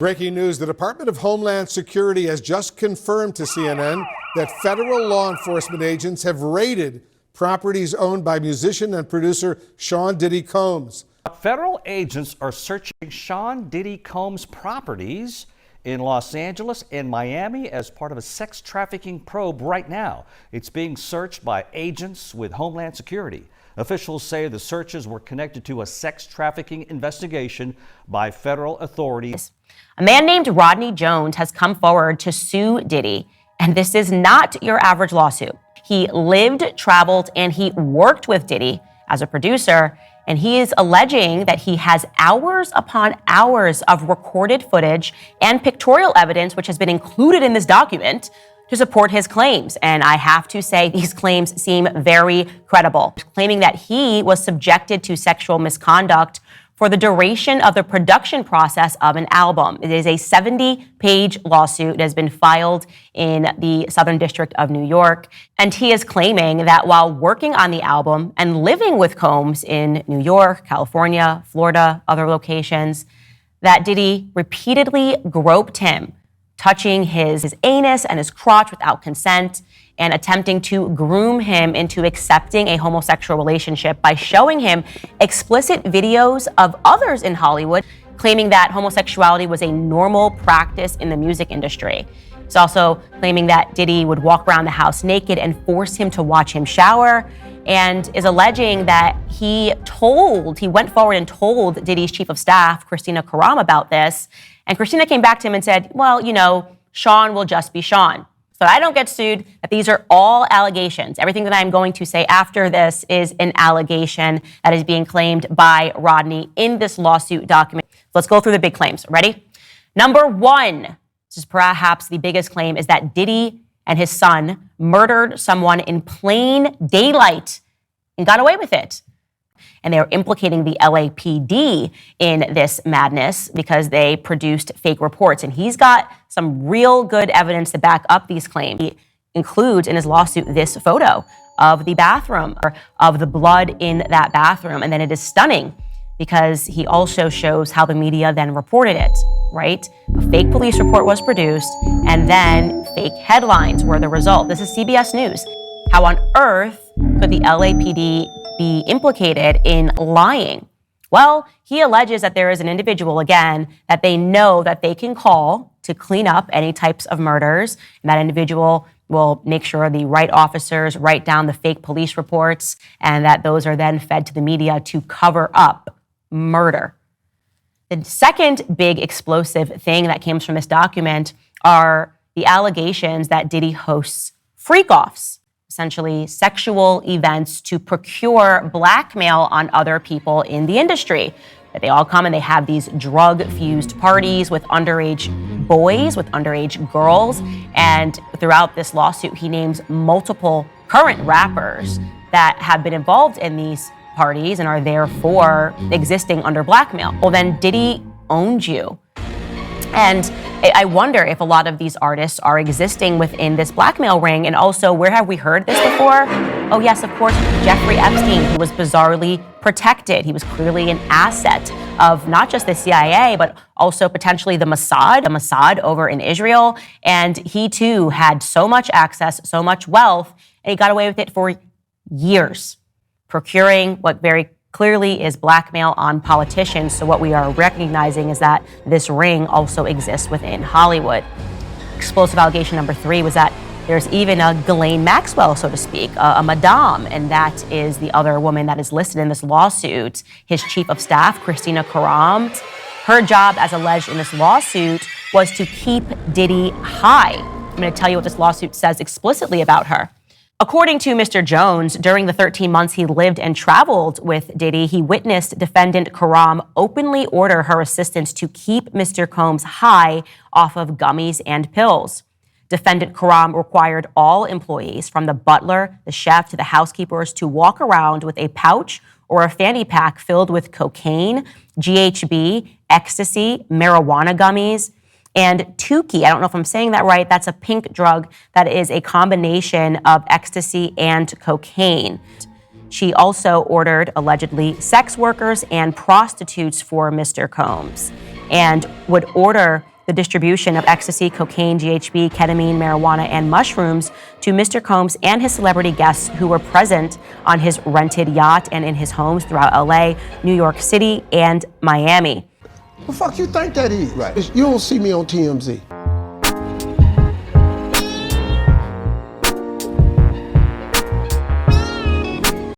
Breaking news, the Department of Homeland Security has just confirmed to CNN that federal law enforcement agents have raided properties owned by musician and producer Sean Diddy Combs. Federal agents are searching Sean Diddy Combs' properties in Los Angeles and Miami as part of a sex trafficking probe right now. It's being searched by agents with Homeland Security. Officials say the searches were connected to a sex trafficking investigation by federal authorities. A man named Rodney Jones has come forward to sue Diddy, and this is not your average lawsuit. He lived, traveled, and he worked with Diddy as a producer, and he is alleging that he has hours upon hours of recorded footage and pictorial evidence, which has been included in this document, to support his claims. And I have to say, these claims seem very credible, claiming that he was subjected to sexual misconduct for the duration of the production process of an album. It is a 70-page lawsuit that has been filed in the Southern District of New York. And he is claiming that while working on the album and living with Combs in New York, California, Florida, other locations, that Diddy repeatedly groped him, touching his anus and his crotch without consent, and attempting to groom him into accepting a homosexual relationship by showing him explicit videos of others in Hollywood, claiming that homosexuality was a normal practice in the music industry. He's also claiming that Diddy would walk around the house naked and force him to watch him shower, and is alleging that he went forward and told Diddy's chief of staff, Christina Karam, about this. And Christina came back to him and said, well, you know, Sean will just be Sean. So I don't get sued, that these are all allegations. Everything that I'm going to say after this is an allegation that is being claimed by Rodney in this lawsuit document. Let's go through the big claims. Ready? Number one, this is perhaps the biggest claim, is that Diddy and his son murdered someone in plain daylight and got away with it. And they are implicating the LAPD in this madness because they produced fake reports. And he's got some real good evidence to back up these claims. He includes in his lawsuit this photo of the bathroom, or of the blood in that bathroom. And then it is stunning because he also shows how the media then reported it, right? A fake police report was produced, and then fake headlines were the result. This is CBS News. How on earth could the LAPD be implicated in lying? Well, he alleges that there is an individual, again, that they know that they can call to clean up any types of murders, and that individual will make sure the right officers write down the fake police reports, and that those are then fed to the media to cover up murder. The second big explosive thing that comes from this document are the allegations that Diddy hosts freak-offs, essentially sexual events to procure blackmail on other people in the industry. That they all come and they have these drug-fused parties with underage boys, with underage girls. And throughout this lawsuit, he names multiple current rappers that have been involved in these parties and are therefore existing under blackmail. Well, then Diddy owns you. And I wonder if a lot of these artists are existing within this blackmail ring. And also, where have we heard this before? Oh, yes, of course, Jeffrey Epstein, who was bizarrely protected. He was clearly an asset of not just the CIA, but also potentially the Mossad over in Israel. And he, too, had so much access, so much wealth, and he got away with it for years, procuring what very clearly is blackmail on politicians. So what we are recognizing is that this ring also exists within Hollywood. Explosive allegation number 3 was that there's even a Ghislaine Maxwell, so to speak, a madame, and that is the other woman that is listed in this lawsuit, his chief of staff, Christina Karam. Her job, as alleged in this lawsuit, was to keep Diddy high. I'm going to tell you what this lawsuit says explicitly about her. According to Mr. Jones, during the 13 months he lived and traveled with Diddy, he witnessed defendant Karam openly order her assistants to keep Mr. Combs high off of gummies and pills. Defendant Karam required all employees, from the butler, the chef, to the housekeepers, to walk around with a pouch or a fanny pack filled with cocaine, GHB, ecstasy, marijuana gummies, and Tukey. I don't know if I'm saying that right. That's a pink drug that is a combination of ecstasy and cocaine. She also ordered, allegedly, sex workers and prostitutes for Mr. Combs, and would order the distribution of ecstasy, cocaine, GHB, ketamine, marijuana, and mushrooms to Mr. Combs and his celebrity guests who were present on his rented yacht and in his homes throughout LA, New York City, and Miami. The fuck you think that is? Right. You don't see me on TMZ.